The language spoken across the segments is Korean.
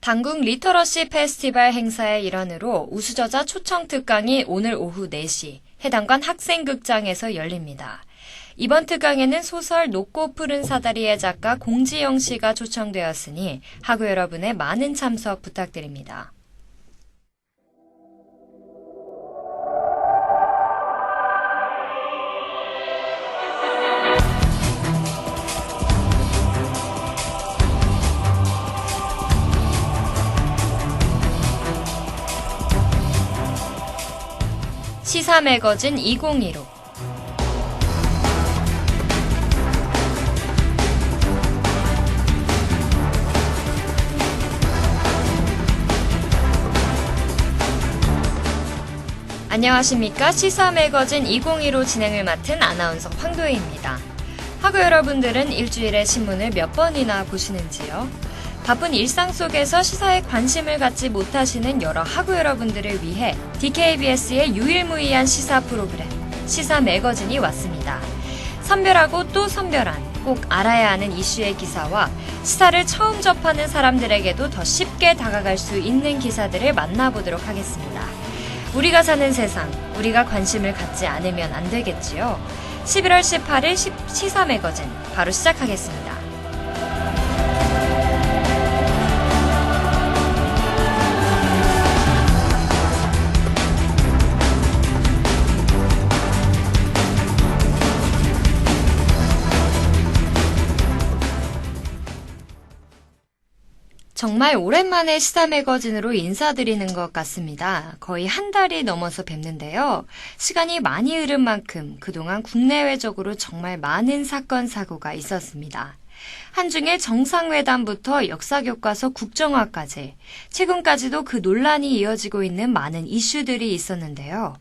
당국 리터러시 페스티벌 행사의 일환으로 우수저자 초청 특강이 오늘 오후 4시 해당관 학생극장에서 열립니다. 이번 특강에는 소설 높고 푸른 사다리의 작가 공지영 씨가 초청되었으니 학우 여러분의 많은 참석 부탁드립니다. 시사 매거진 2015 안녕하십니까. 시사 매거진 2015 진행을 맡은 아나운서 황도혜입니다. 학우 여러분들은 일주일에 신문을 몇 번이나 보시는지요? 바쁜 일상 속에서 시사에 관심을 갖지 못하시는 여러 학우 여러분들을 위해 DKBS의 유일무이한 시사 프로그램 시사 매거진이 왔습니다. 선별하고 또 선별한 꼭 알아야 하는 이슈의 기사와 시사를 처음 접하는 사람들에게도 더 쉽게 다가갈 수 있는 기사들을 만나보도록 하겠습니다. 우리가 사는 세상, 우리가 관심을 갖지 않으면 안 되겠지요. 11월 18일 시사 매거진 바로 시작하겠습니다. 정말 오랜만에 시사 매거진으로 인사드리는 것 같습니다. 거의 한 달이 넘어서 뵙는데요. 시간이 많이 흐른 만큼 그동안 국내외적으로 정말 많은 사건 사고가 있었습니다. 한중의 정상회담부터 역사교과서 국정화까지 최근까지도 그 논란이 이어지고 있는 많은 이슈들이 있었는데요.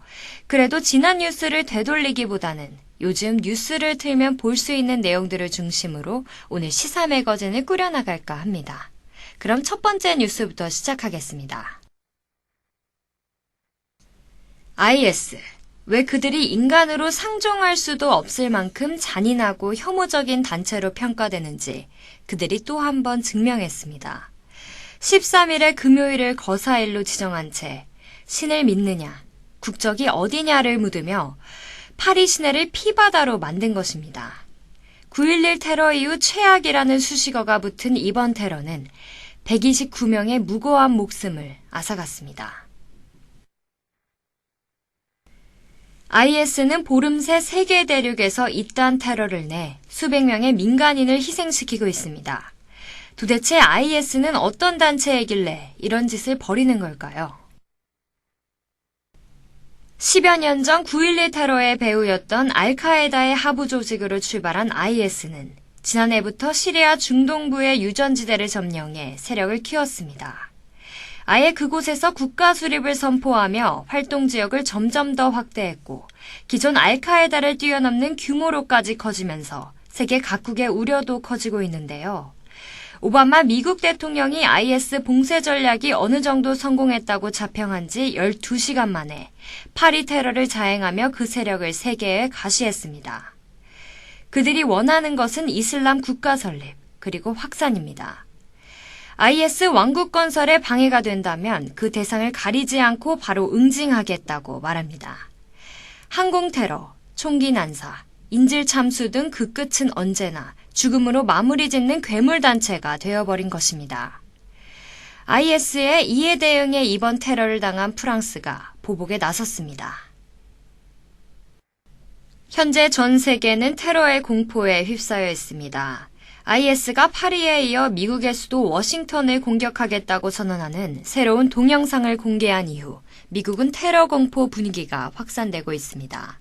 그래도 지난 뉴스를 되돌리기보다는 요즘 뉴스를 틀면 볼 수 있는 내용들을 중심으로 오늘 시사 매거진을 꾸려나갈까 합니다. 그럼 첫 번째 뉴스부터 시작하겠습니다. IS. 왜 그들이 인간으로 상종할 수도 없을 만큼 잔인하고 혐오적인 단체로 평가되는지 그들이 또 한 번 증명했습니다. 13일의 금요일을 거사일로 지정한 채 신을 믿느냐, 국적이 어디냐를 묻으며 파리 시내를 피바다로 만든 것입니다. 9.11 테러 이후 최악이라는 수식어가 붙은 이번 테러는 129명의 무고한 목숨을 앗아갔습니다. IS는 보름 새 세계 대륙에서 이딴 테러를 내 수백 명의 민간인을 희생시키고 있습니다. 도대체 IS는 어떤 단체이길래 이런 짓을 벌이는 걸까요? 10여 년 전 9.11 테러의 배후였던 알카에다의 하부 조직으로 출발한 IS는 지난해부터 시리아 중동부의 유전지대를 점령해 세력을 키웠습니다. 아예 그곳에서 국가 수립을 선포하며 활동 지역을 점점 더 확대했고 기존 알카에다를 뛰어넘는 규모로까지 커지면서 세계 각국의 우려도 커지고 있는데요. 오바마 미국 대통령이 IS 봉쇄 전략이 어느 정도 성공했다고 자평한 지 12시간 만에 파리 테러를 자행하며 그 세력을 세계에 가시했습니다. 그들이 원하는 것은 이슬람 국가 설립, 그리고 확산입니다. IS 왕국 건설에 방해가 된다면 그 대상을 가리지 않고 바로 응징하겠다고 말합니다. 항공 테러, 총기 난사, 인질 참수 등 그 끝은 언제나 죽음으로 마무리 짓는 괴물단체가 되어버린 것입니다. IS의 이에 대응해 이번 테러를 당한 프랑스가 보복에 나섰습니다. 현재 전 세계는 테러의 공포에 휩싸여 있습니다. IS가 파리에 이어 미국의 수도 워싱턴을 공격하겠다고 선언하는 새로운 동영상을 공개한 이후 미국은 테러 공포 분위기가 확산되고 있습니다.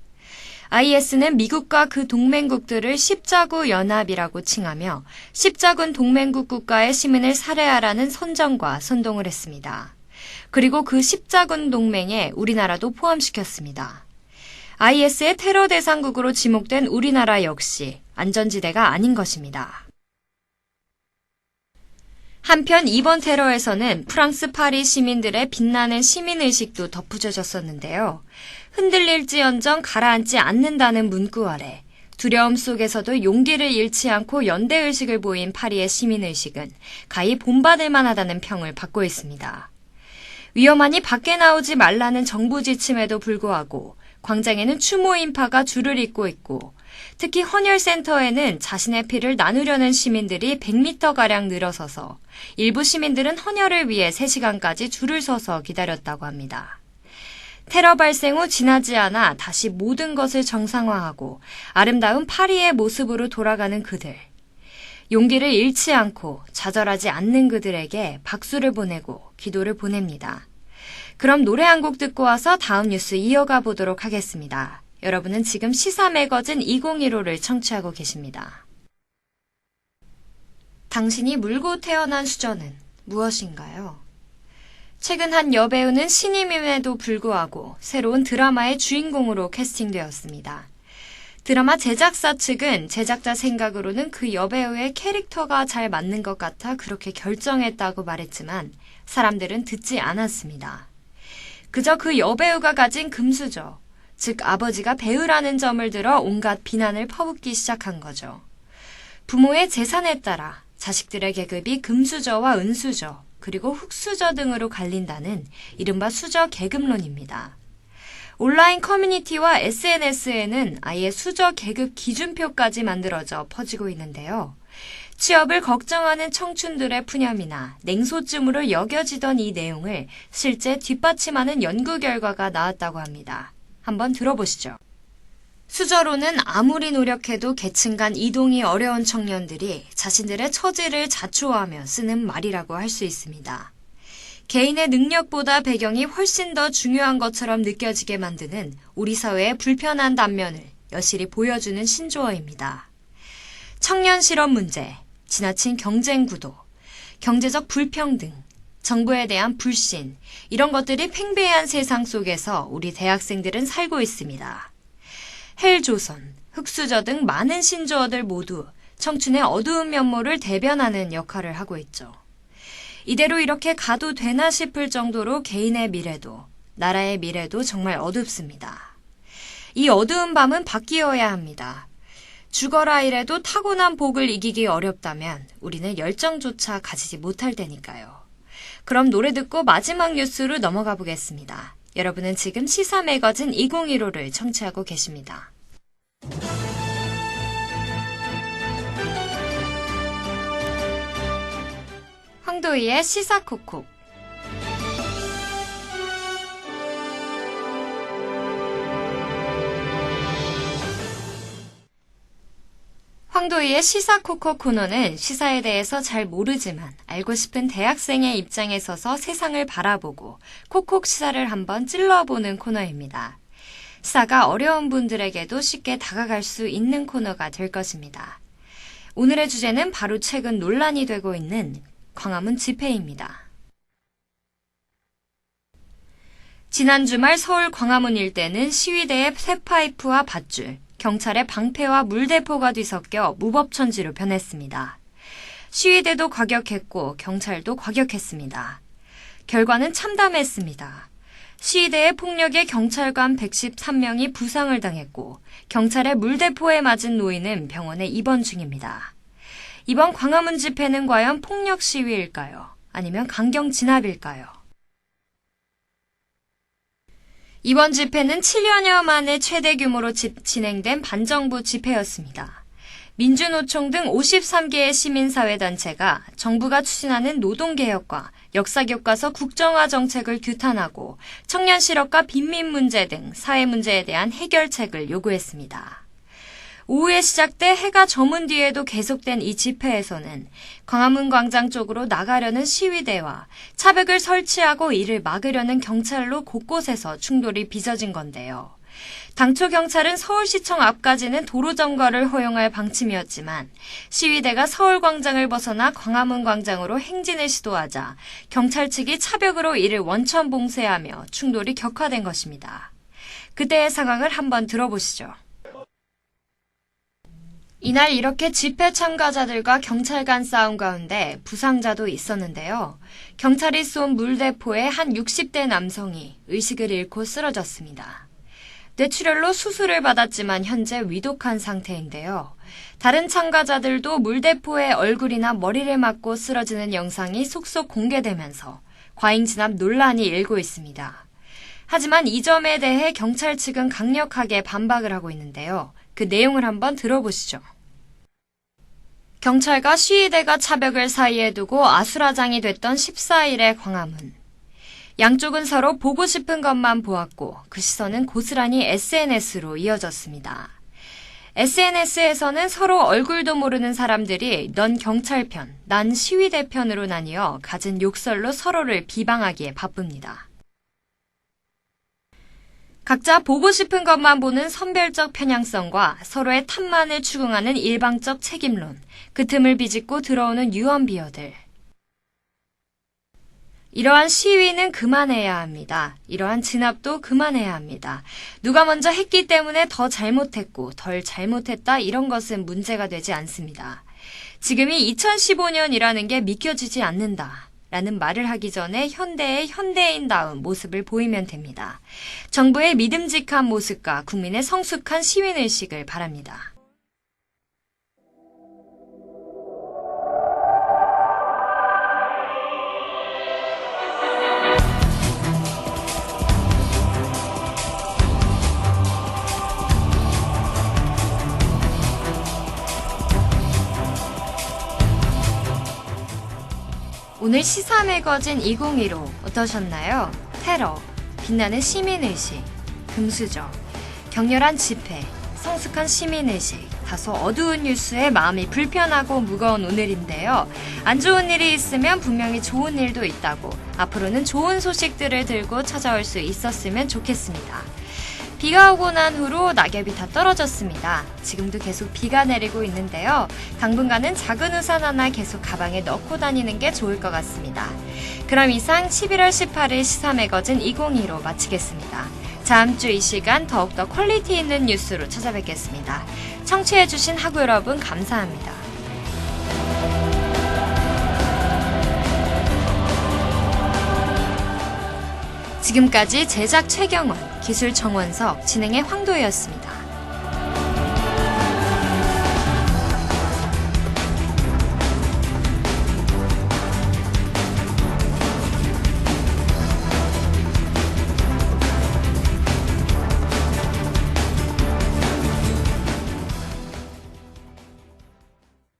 IS는 미국과 그 동맹국들을 십자군 연합이라고 칭하며 십자군 동맹국 국가의 시민을 살해하라는 선정과 선동을 했습니다. 그리고 그 십자군 동맹에 우리나라도 포함시켰습니다. IS의 테러 대상국으로 지목된 우리나라 역시 안전지대가 아닌 것입니다. 한편 이번 테러에서는 프랑스 파리 시민들의 빛나는 시민의식도 덧붙여졌었는데요. 흔들릴지언정 가라앉지 않는다는 문구 아래 두려움 속에서도 용기를 잃지 않고 연대의식을 보인 파리의 시민의식은 가히 본받을 만하다는 평을 받고 있습니다. 위험하니 밖에 나오지 말라는 정부 지침에도 불구하고 광장에는 추모 인파가 줄을 잇고 있고 특히 헌혈센터에는 자신의 피를 나누려는 시민들이 100m가량 늘어서서 일부 시민들은 헌혈을 위해 3시간까지 줄을 서서 기다렸다고 합니다. 테러 발생 후 지나지 않아 다시 모든 것을 정상화하고 아름다운 파리의 모습으로 돌아가는 그들. 용기를 잃지 않고 좌절하지 않는 그들에게 박수를 보내고 기도를 보냅니다. 그럼 노래 한 곡 듣고 와서 다음 뉴스 이어가 보도록 하겠습니다. 여러분은 지금 시사 매거진 2015를 청취하고 계십니다. 당신이 물고 태어난 수저는 무엇인가요? 최근 한 여배우는 신임임에도 불구하고 새로운 드라마의 주인공으로 캐스팅되었습니다. 드라마 제작사 측은 제작자 생각으로는 그 여배우의 캐릭터가 잘 맞는 것 같아 그렇게 결정했다고 말했지만 사람들은 듣지 않았습니다. 그저 그 여배우가 가진 금수저, 즉 아버지가 배우라는 점을 들어 온갖 비난을 퍼붓기 시작한 거죠. 부모의 재산에 따라 자식들의 계급이 금수저와 은수저, 그리고 흙수저 등으로 갈린다는 이른바 수저 계급론입니다. 온라인 커뮤니티와 SNS에는 아예 수저 계급 기준표까지 만들어져 퍼지고 있는데요. 취업을 걱정하는 청춘들의 푸념이나 냉소쯤으로 여겨지던 이 내용을 실제 뒷받침하는 연구 결과가 나왔다고 합니다. 한번 들어보시죠. 수저로는 아무리 노력해도 계층 간 이동이 어려운 청년들이 자신들의 처지를 자초하며 쓰는 말이라고 할 수 있습니다. 개인의 능력보다 배경이 훨씬 더 중요한 것처럼 느껴지게 만드는 우리 사회의 불편한 단면을 여실히 보여주는 신조어입니다. 청년 실업 문제, 지나친 경쟁 구도, 경제적 불평등, 정부에 대한 불신, 이런 것들이 팽배한 세상 속에서 우리 대학생들은 살고 있습니다. 헬조선, 흙수저 등 많은 신조어들 모두 청춘의 어두운 면모를 대변하는 역할을 하고 있죠. 이대로 이렇게 가도 되나 싶을 정도로 개인의 미래도, 나라의 미래도 정말 어둡습니다. 이 어두운 밤은 바뀌어야 합니다. 죽어라 이래도 타고난 복을 이기기 어렵다면 우리는 열정조차 가지지 못할 테니까요. 그럼 노래 듣고 마지막 뉴스로 넘어가 보겠습니다. 여러분은 지금 시사 매거진 2015를 청취하고 계십니다. 황도희의 시사콕콕. 황도희의 시사콕콕 코너는 시사에 대해서 잘 모르지만 알고 싶은 대학생의 입장에 서서 세상을 바라보고 콕콕 시사를 한번 찔러보는 코너입니다. 시사가 어려운 분들에게도 쉽게 다가갈 수 있는 코너가 될 것입니다. 오늘의 주제는 바로 최근 논란이 되고 있는 광화문 집회입니다. 지난 주말 서울 광화문 일대는 시위대의 쇠파이프와 밧줄, 경찰의 방패와 물대포가 뒤섞여 무법천지로 변했습니다. 시위대도 과격했고 경찰도 과격했습니다. 결과는 참담했습니다. 시위대의 폭력에 경찰관 113명이 부상을 당했고 경찰의 물대포에 맞은 노인은 병원에 입원 중입니다. 이번 광화문 집회는 과연 폭력 시위일까요? 아니면 강경 진압일까요? 이번 집회는 7여여 만에 최대 규모로 진행된 반정부 집회였습니다. 민주노총 등 53개의 시민사회단체가 정부가 추진하는 노동개혁과 역사교과서 국정화 정책을 규탄하고 청년 실업과 빈민 문제 등 사회 문제에 대한 해결책을 요구했습니다. 오후에 시작돼 해가 저문 뒤에도 계속된 이 집회에서는 광화문 광장 쪽으로 나가려는 시위대와 차벽을 설치하고 이를 막으려는 경찰로 곳곳에서 충돌이 빚어진 건데요. 당초 경찰은 서울시청 앞까지는 도로 점거를 허용할 방침이었지만 시위대가 서울광장을 벗어나 광화문 광장으로 행진을 시도하자 경찰 측이 차벽으로 이를 원천 봉쇄하며 충돌이 격화된 것입니다. 그때의 상황을 한번 들어보시죠. 이날 이렇게 집회 참가자들과 경찰 간 싸움 가운데 부상자도 있었는데요. 경찰이 쏜 물대포에 한 60대 남성이 의식을 잃고 쓰러졌습니다. 뇌출혈로 수술을 받았지만 현재 위독한 상태인데요. 다른 참가자들도 물대포에 얼굴이나 머리를 맞고 쓰러지는 영상이 속속 공개되면서 과잉 진압 논란이 일고 있습니다. 하지만 이 점에 대해 경찰 측은 강력하게 반박을 하고 있는데요. 그 내용을 한번 들어보시죠. 경찰과 시위대가 차벽을 사이에 두고 아수라장이 됐던 14일의 광화문. 양쪽은 서로 보고 싶은 것만 보았고 그 시선은 고스란히 SNS로 이어졌습니다. SNS에서는 서로 얼굴도 모르는 사람들이 넌 경찰 편, 난 시위대 편으로 나뉘어 갖은 욕설로 서로를 비방하기에 바쁩니다. 각자 보고 싶은 것만 보는 선별적 편향성과 서로의 탓만을 추궁하는 일방적 책임론, 그 틈을 비집고 들어오는 유언비어들. 이러한 시위는 그만해야 합니다. 이러한 진압도 그만해야 합니다. 누가 먼저 했기 때문에 더 잘못했고 덜 잘못했다 이런 것은 문제가 되지 않습니다. 지금이 2015년이라는 게 믿겨지지 않는다. 라는 말을 하기 전에 현대의 현대인다운 모습을 보이면 됩니다. 정부의 믿음직한 모습과 국민의 성숙한 시민의식을 바랍니다. 오늘 시사 매거진 2015 어떠셨나요? 테러, 빛나는 시민의식, 금수저, 격렬한 집회, 성숙한 시민의식, 다소 어두운 뉴스에 마음이 불편하고 무거운 오늘인데요. 안 좋은 일이 있으면 분명히 좋은 일도 있다고 앞으로는 좋은 소식들을 들고 찾아올 수 있었으면 좋겠습니다. 비가 오고 난 후로 낙엽이 다 떨어졌습니다. 지금도 계속 비가 내리고 있는데요. 당분간은 작은 우산 하나 계속 가방에 넣고 다니는 게 좋을 것 같습니다. 그럼 이상 11월 18일 시사 매거진 2015 마치겠습니다. 다음 주 이 시간 더욱더 퀄리티 있는 뉴스로 찾아뵙겠습니다. 청취해주신 학우 여러분 감사합니다. 지금까지 제작 최경원, 기술 정원석, 진행의 황도혜였습니다.